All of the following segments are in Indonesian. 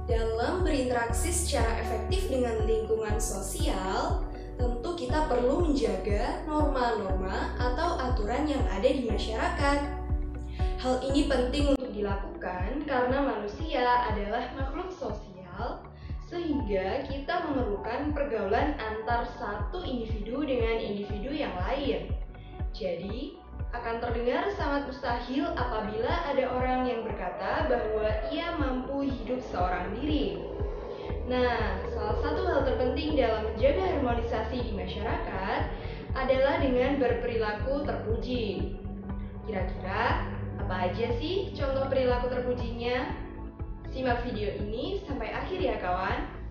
Dalam berinteraksi secara efektif dengan lingkungan sosial, tentu kita perlu menjaga norma-norma atau aturan yang ada di masyarakat. Hal ini penting untuk dilakukan karena manusia adalah makhluk sosial, sehingga kita memerlukan pergaulan antar satu individu dengan individu yang lain. Jadi, akan terdengar sangat mustahil apabila ada orang yang berkata bahwa ia mampu hidup seorang diri. Nah, salah satu hal terpenting dalam menjaga harmonisasi di masyarakat adalah dengan berperilaku terpuji. Kira-kira apa aja sih contoh perilaku terpujinya? Simak video ini sampai akhir ya kawan.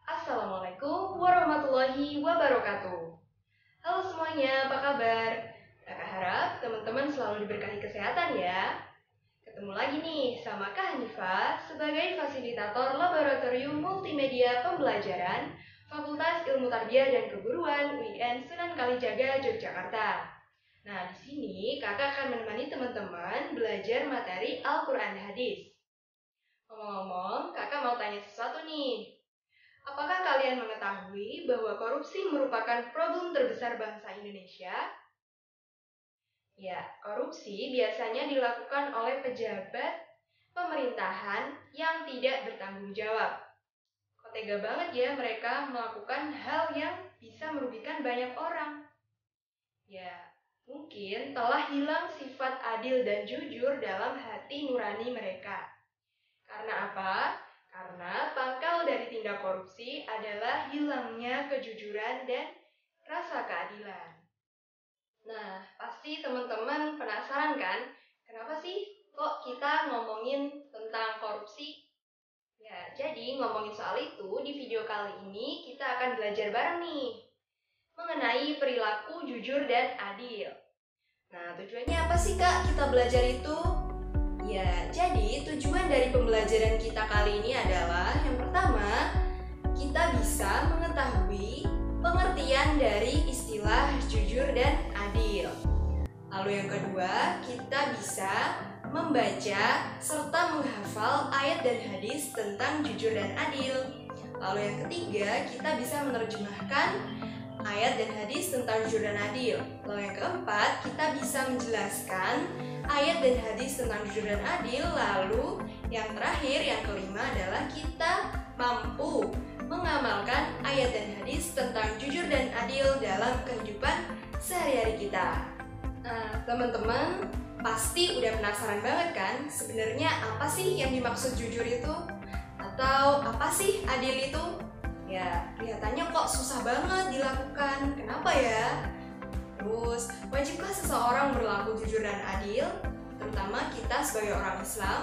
Assalamualaikum warahmatullahi wabarakatuh. Halo semuanya, apa kabar? Kakak harap teman-teman selalu diberkahi kesehatan ya. Ketemu lagi nih sama Kak Hanifah sebagai fasilitator Laboratorium Multimedia Pembelajaran Fakultas Ilmu Tarbiyah dan Keguruan UIN Sunan Kalijaga, Yogyakarta. Nah, di sini kakak akan menemani teman-teman belajar materi Al-Quran Hadis. Ngomong-ngomong, kakak mau tanya sesuatu nih. Apakah kalian mengetahui bahwa korupsi merupakan problem terbesar bangsa Indonesia? Ya, korupsi biasanya dilakukan oleh pejabat pemerintahan yang tidak bertanggung jawab. Kok tega banget ya mereka melakukan hal yang bisa merugikan banyak orang? Ya, mungkin telah hilang sifat adil dan jujur dalam hati nurani mereka. Karena apa? Karena pangkal dari tindak korupsi adalah hilangnya kejujuran dan rasa keadilan. Nah, pasti teman-teman penasaran kan? Kenapa sih kok kita ngomongin tentang korupsi? Ya, jadi ngomongin soal itu di video kali ini kita akan belajar bareng nih mengenai perilaku jujur dan adil. Nah, tujuannya apa sih Kak kita belajar itu? Ya, jadi tujuan dari pembelajaran kita kali ini adalah yang pertama, kita bisa mengetahui pengertian dari istilah jujur dan adil. Lalu yang kedua, kita bisa membaca serta menghafal ayat dan hadis tentang jujur dan adil. Lalu yang ketiga, kita bisa menerjemahkan ayat dan hadis tentang jujur dan adil. Lalu yang keempat, kita bisa menjelaskan ayat dan hadis tentang jujur dan adil. Lalu yang terakhir, yang kelima adalah kita mampu mengamalkan ayat dan hadis tentang jujur dan adil dalam kehidupan sehari-hari kita. Nah, teman-teman pasti udah penasaran banget kan sebenarnya apa sih yang dimaksud jujur itu? Atau apa sih adil itu? Ya, kelihatannya kok susah banget dilakukan. Kenapa ya? Terus, wajibkah seseorang berlaku jujur dan adil? Terutama kita sebagai orang Islam?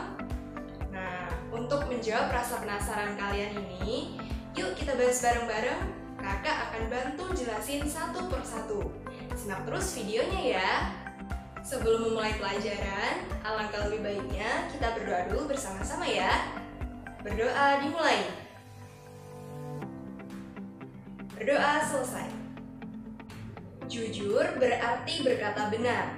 Nah, untuk menjawab rasa penasaran kalian ini, yuk kita bahas bareng-bareng. Kakak akan bantu jelasin satu persatu. Simak terus videonya ya. Sebelum memulai pelajaran, alangkah lebih baiknya kita berdoa dulu bersama-sama ya. Berdoa dimulai. Berdoa selesai. Jujur berarti berkata benar.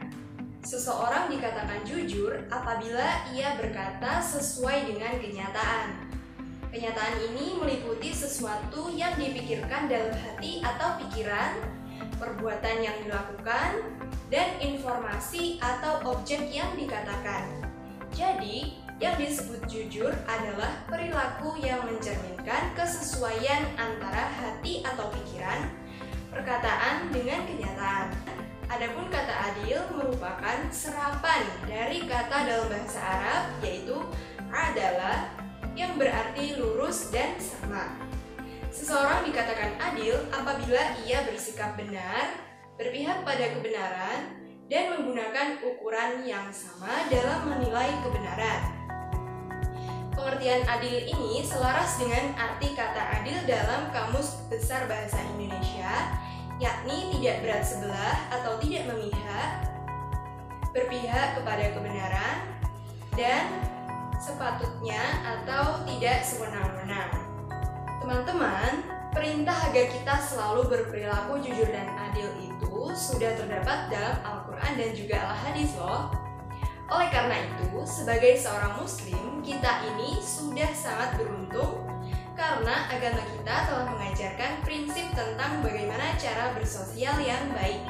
Seseorang dikatakan jujur apabila ia berkata sesuai dengan kenyataan. Kenyataan ini meliputi sesuatu yang dipikirkan dalam hati atau pikiran, perbuatan yang dilakukan, dan informasi atau objek yang dikatakan. Jadi, yang disebut jujur adalah perilaku yang mencerminkan kesesuaian antara hati atau pikiran, perkataan dengan kenyataan. Adapun kata adil merupakan serapan dari kata dalam bahasa Arab yaitu adalah yang berarti lurus dan sama. Seseorang dikatakan adil apabila ia bersikap benar, berpihak pada kebenaran, dan menggunakan ukuran yang sama dalam menilai kebenaran. Pengertian adil ini selaras dengan arti kata adil dalam Kamus Besar Bahasa Indonesia, yakni tidak berat sebelah atau tidak memihak, berpihak kepada kebenaran, dan sepatutnya atau tidak sewenang-wenang. Teman-teman, perintah agar kita selalu berperilaku jujur dan adil itu sudah terdapat dalam Al-Quran dan juga Al-Hadis loh. Oleh karena itu, sebagai seorang muslim, kita ini sudah sangat beruntung karena agama kita telah mengajarkan prinsip tentang bagaimana cara bersosial yang baik.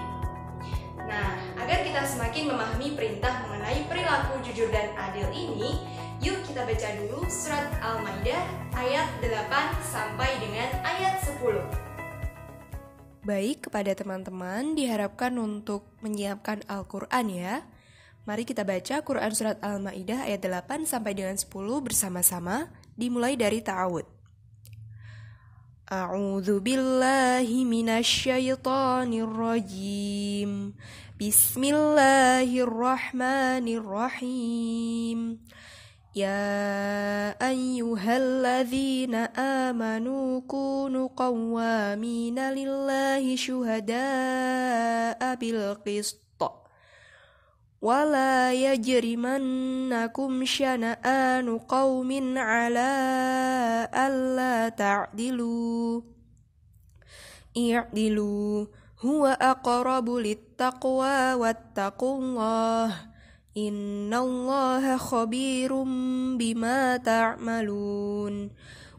Nah, agar kita semakin memahami perintah mengenai perilaku jujur dan adil ini, yuk kita baca dulu surat Al-Maidah ayat 8 sampai dengan ayat 10. Baik, kepada teman-teman diharapkan untuk menyiapkan Al-Quran ya. Mari kita baca Quran Surat Al-Ma'idah ayat 8 sampai dengan 10 bersama-sama, dimulai dari ta'awud. A'udzu billahi minasyaitonir rajim. Bismillahirrahmanirrahim. Ya ayyuhalladzina amanu kunu qawwamina lillahi syuhada'a bil qist. وَلَا يَجْرِمَنَّكُمْ شَنَآنُ قَوْمٍ عَلَىٰ أَلَّا تَعْدِلُوا اعْدِلُوا هُوَ أَقْرَبُ لِلتَّقْوَىٰ وَاتَّقُوا اللَّهَ إِنَّ اللَّهَ خَبِيرٌ بِمَا تَعْمَلُونَ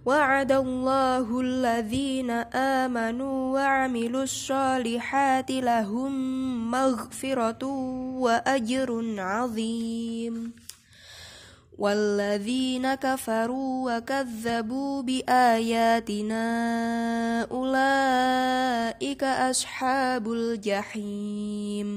وَعَدَ اللَّهُ الَّذِينَ آمَنُوا وَعَمِلُوا الصَّالِحَاتِ لَهُم مَّغْفِرَةٌ وَأَجْرٌ عَظِيمٌ وَالَّذِينَ كَفَرُوا وَكَذَّبُوا بِآيَاتِنَا أُولَٰئِكَ أَصْحَابُ الْجَحِيمِ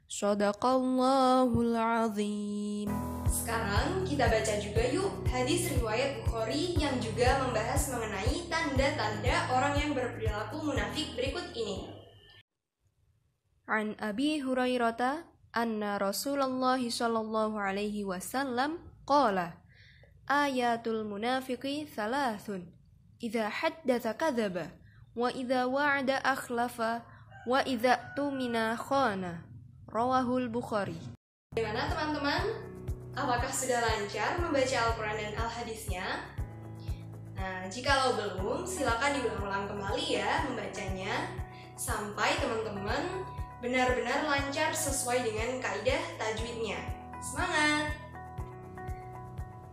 Shadaqallahul azim. Sekarang kita baca juga yuk hadis riwayat Bukhari yang juga membahas mengenai tanda-tanda orang yang berperilaku munafik berikut ini. An Abi Hurairah anna Rasulullah sallallahu alaihi wasallam qala ayatul munafiqi thalathun idza haddatsa kadzaba wa idza wa'ada akhlafa wa idza tumina khana. Rawahul Bukhari. Bagaimana teman-teman? Apakah sudah lancar membaca Al-Quran dan Al-Hadisnya? Nah, jikalau belum, silakan diulang-ulang kembali ya membacanya sampai teman-teman benar-benar lancar sesuai dengan kaidah tajwidnya. Semangat!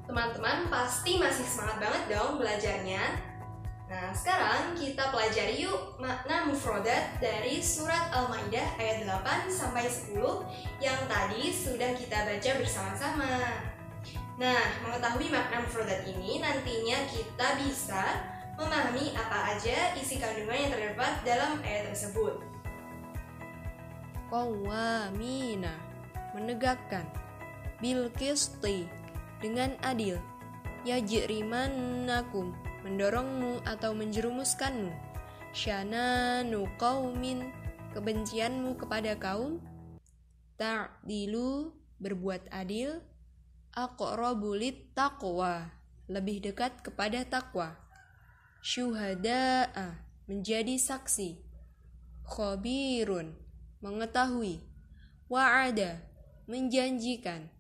Teman-teman pasti masih semangat banget dong belajarnya. Nah, sekarang kita pelajari yuk makna mufrodat dari surat Al-Maidah ayat 8 sampai 10 yang tadi sudah kita baca bersama-sama. Nah, mengetahui makna mufrodat ini nantinya kita bisa memahami apa aja isi kandungan yang terdapat dalam ayat tersebut. Qawwamina, menegakkan. Bil qisti, dengan adil. Yajrimannakum, mendorongmu atau menjerumuskanmu. Syananu qaumin, kebencianmu kepada kaum. Ta'dilu, berbuat adil. Aqrabu lit taqwa, lebih dekat kepada takwa. Syuhada'a, menjadi saksi. Khabirun, mengetahui. Wa'ada, menjanjikan.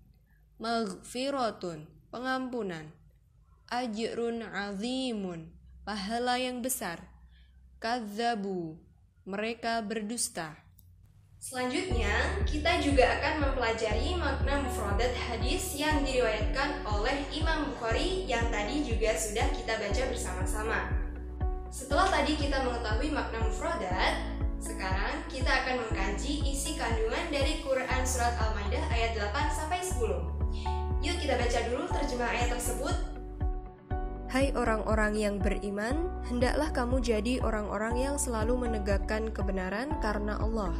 Maghfiratun, pengampunan. Ajrun azimun, pahala yang besar. Kadzabu, mereka berdusta. Selanjutnya, kita juga akan mempelajari makna mufradat hadis yang diriwayatkan oleh Imam Bukhari yang tadi juga sudah kita baca bersama-sama. Setelah tadi kita mengetahui makna mufradat, sekarang kita akan mengkaji isi kandungan dari Quran Surat Al-Maidah ayat 8 sampai 10. Yuk kita baca dulu terjemah ayat tersebut. Hai orang-orang yang beriman, hendaklah kamu jadi orang-orang yang selalu menegakkan kebenaran karena Allah,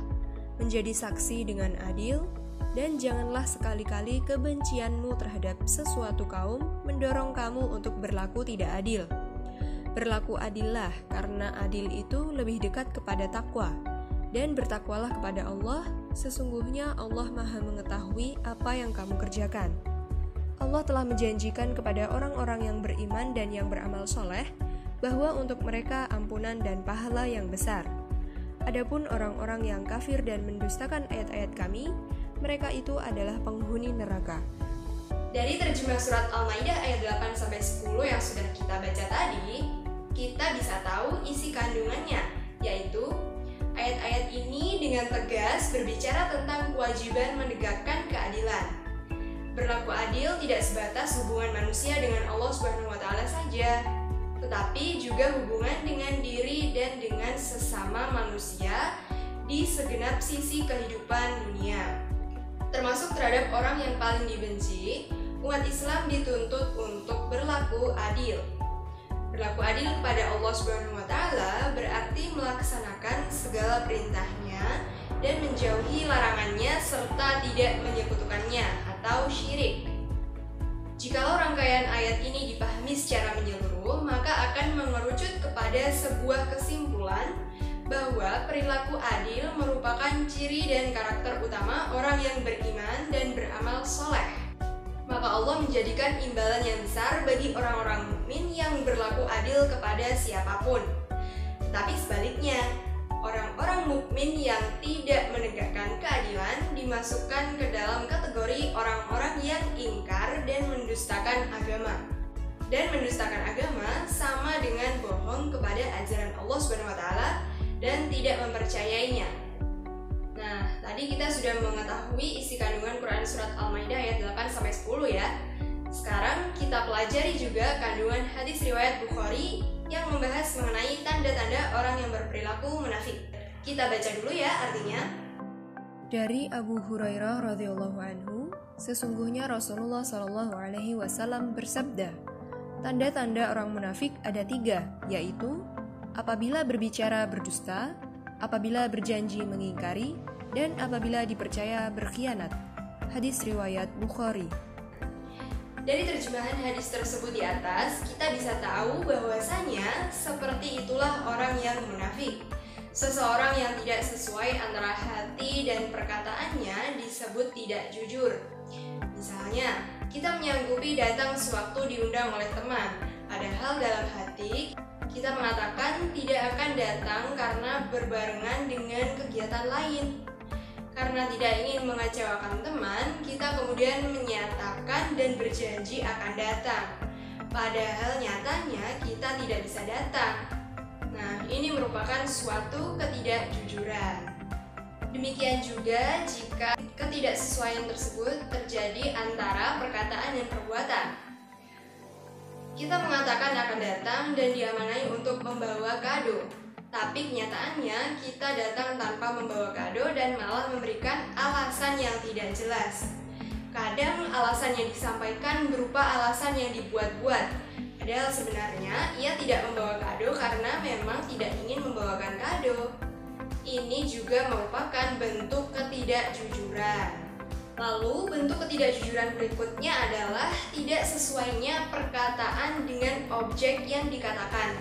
menjadi saksi dengan adil, dan janganlah sekali-kali kebencianmu terhadap sesuatu kaum mendorong kamu untuk berlaku tidak adil. Berlaku adillah, karena adil itu lebih dekat kepada takwa, dan bertakwalah kepada Allah, sesungguhnya Allah Maha mengetahui apa yang kamu kerjakan. Allah telah menjanjikan kepada orang-orang yang beriman dan yang beramal soleh bahwa untuk mereka ampunan dan pahala yang besar. Adapun orang-orang yang kafir dan mendustakan ayat-ayat kami, mereka itu adalah penghuni neraka. Dari terjemah surat Al-Maidah ayat 8-10 yang sudah kita baca tadi, kita bisa tahu isi kandungannya, yaitu ayat-ayat ini dengan tegas berbicara tentang kewajiban menegakkan keadilan. Berlaku adil tidak sebatas hubungan manusia dengan Allah SWT saja, tetapi juga hubungan dengan diri dan dengan sesama manusia di segenap sisi kehidupan dunia. Termasuk terhadap orang yang paling dibenci, umat Islam dituntut untuk berlaku adil. Berlaku adil kepada Allah SWT berarti melaksanakan segala perintahnya dan menjauhi larangannya serta tidak menyekutukannya atau syirik. Jikalau rangkaian ayat ini dipahami secara menyeluruh, maka akan mengerucut kepada sebuah kesimpulan bahwa perilaku adil merupakan ciri dan karakter utama orang yang beriman dan beramal soleh. Maka Allah menjadikan imbalan yang besar bagi orang-orang mukmin yang berlaku adil kepada siapapun. Tetapi sebaliknya, orang-orang mukmin yang tidak menegakkan keadilan dimasukkan ke dalam kategori orang-orang yang ingkar dan mendustakan agama. Dan mendustakan agama sama dengan bohong kepada ajaran Allah SWT dan tidak mempercayainya. Nah, tadi kita sudah mengetahui isi kandungan Quran Surat Al-Maidah ayat 8-10 ya. Sekarang kita pelajari juga kandungan hadis riwayat Bukhari yang membahas mengenai tanda-tanda orang yang berperilaku munafik. Kita baca dulu ya artinya. Dari Abu Hurairah radhiyallahu anhu, sesungguhnya Rasulullah SAW bersabda, tanda-tanda orang munafik ada 3, yaitu apabila berbicara berdusta, apabila berjanji mengingkari, dan apabila dipercaya berkhianat. Hadis riwayat Bukhari. Dari terjemahan hadis tersebut di atas, kita bisa tahu bahwasanya seperti itulah orang yang munafik. Seseorang yang tidak sesuai antara hati dan perkataannya disebut tidak jujur. Misalnya, kita menyanggupi datang sewaktu diundang oleh teman, padahal dalam hati kita mengatakan tidak akan datang karena berbarengan dengan kegiatan lain. Karena tidak ingin mengecewakan teman, kita kemudian menyatakan dan berjanji akan datang. Padahal nyatanya kita tidak bisa datang. Nah, ini merupakan suatu ketidakjujuran. Demikian juga jika ketidaksesuaian tersebut terjadi antara perkataan dan perbuatan. Kita mengatakan akan datang dan diamanai untuk membawa kado, tapi kenyataannya kita datang tanpa membawa kado dan malah memberikan alasan yang tidak jelas. Kadang alasan yang disampaikan berupa alasan yang dibuat-buat, padahal sebenarnya ia tidak membawa kado karena memang tidak ingin membawakan kado. Ini juga merupakan bentuk ketidakjujuran. Lalu bentuk ketidakjujuran berikutnya adalah tidak sesuainya perkataan dengan objek yang dikatakan.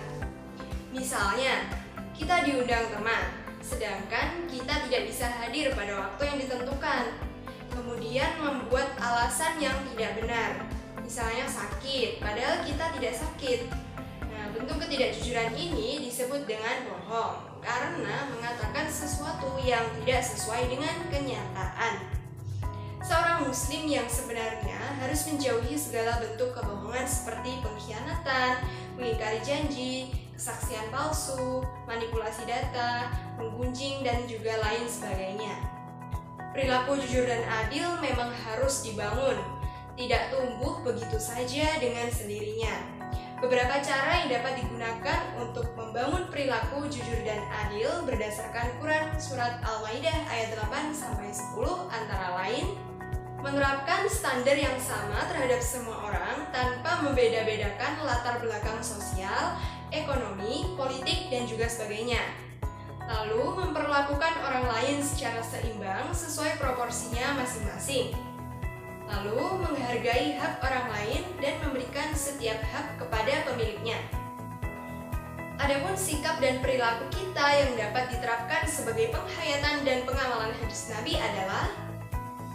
Misalnya, kita diundang teman, sedangkan kita tidak bisa hadir pada waktu yang ditentukan. Kemudian membuat alasan yang tidak benar, misalnya sakit, padahal kita tidak sakit. Nah, bentuk ketidakjujuran ini disebut dengan bohong, karena mengatakan sesuatu yang tidak sesuai dengan kenyataan. Seorang muslim yang sebenarnya harus menjauhi segala bentuk kebohongan seperti pengkhianatan, mengingkari janji, kesaksian palsu, manipulasi data, menggunjing, dan juga lain sebagainya. Perilaku jujur dan adil memang harus dibangun, tidak tumbuh begitu saja dengan sendirinya. Beberapa cara yang dapat digunakan untuk membangun perilaku jujur dan adil berdasarkan Quran Surat Al-Maidah ayat 8-10 antara lain menerapkan standar yang sama terhadap semua orang tanpa membeda-bedakan latar belakang sosial, ekonomi, politik, dan juga sebagainya. Lalu memperlakukan orang lain secara seimbang sesuai proporsinya masing-masing. Lalu menghargai hak orang lain dan memberikan setiap hak kepada pemiliknya. Adapun sikap dan perilaku kita yang dapat diterapkan sebagai penghayatan dan pengamalan hadis Nabi adalah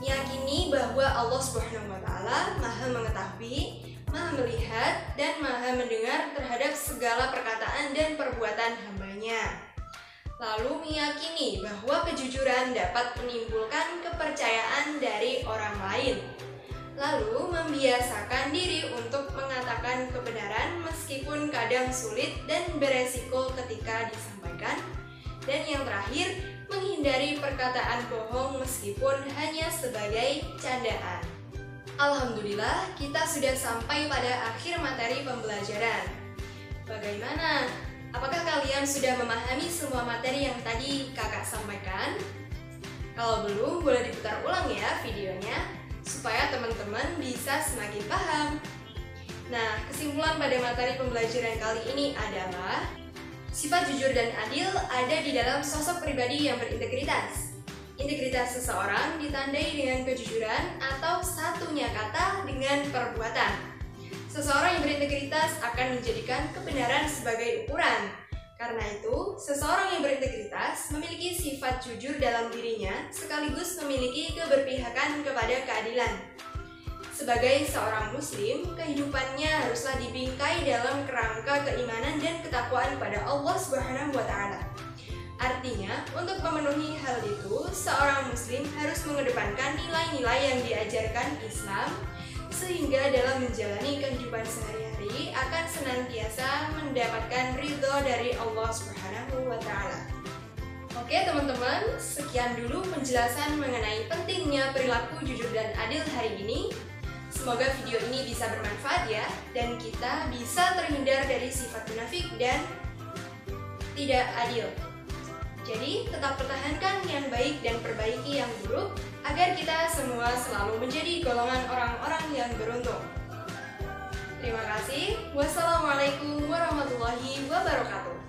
meyakini bahwa Allah SWT Maha mengetahui, Maha melihat, dan Maha mendengar terhadap segala perkataan dan perbuatan hamba-Nya. Lalu meyakini bahwa kejujuran dapat menimbulkan kepercayaan dari orang lain. Lalu membiasakan diri untuk mengatakan kebenaran meskipun kadang sulit dan beresiko ketika disampaikan. Dan yang terakhir, menghindari perkataan bohong meskipun hanya sebagai candaan. Alhamdulillah, kita sudah sampai pada akhir materi pembelajaran. Bagaimana? Apakah kalian sudah memahami semua materi yang tadi kakak sampaikan? Kalau belum, boleh diputar ulang ya videonya, supaya teman-teman bisa semakin paham. Nah, kesimpulan pada materi pembelajaran kali ini adalah sifat jujur dan adil ada di dalam sosok pribadi yang berintegritas. Integritas seseorang ditandai dengan kejujuran atau satunya kata dengan perbuatan. Seseorang yang berintegritas akan menjadikan kebenaran sebagai ukuran. Karena itu, seseorang yang berintegritas memiliki sifat jujur dalam dirinya sekaligus memiliki keberpihakan kepada keadilan. Sebagai seorang muslim, kehidupannya haruslah dibingkai dalam kerangka keimanan dan ketakwaan pada Allah Subhanahu wa taala. Artinya, untuk memenuhi hal itu, seorang muslim harus mengedepankan nilai-nilai yang diajarkan Islam sehingga dalam menjalani kehidupan sehari-hari akan senantiasa mendapatkan ridho dari Allah Subhanahu wa taala. Oke teman-teman, sekian dulu penjelasan mengenai pentingnya perilaku jujur dan adil hari ini. Semoga video ini bisa bermanfaat ya, dan kita bisa terhindar dari sifat munafik dan tidak adil. Jadi, tetap pertahankan yang baik dan perbaiki yang buruk agar kita semua selalu menjadi golongan orang-orang yang beruntung. Terima kasih. Wassalamualaikum warahmatullahi wabarakatuh.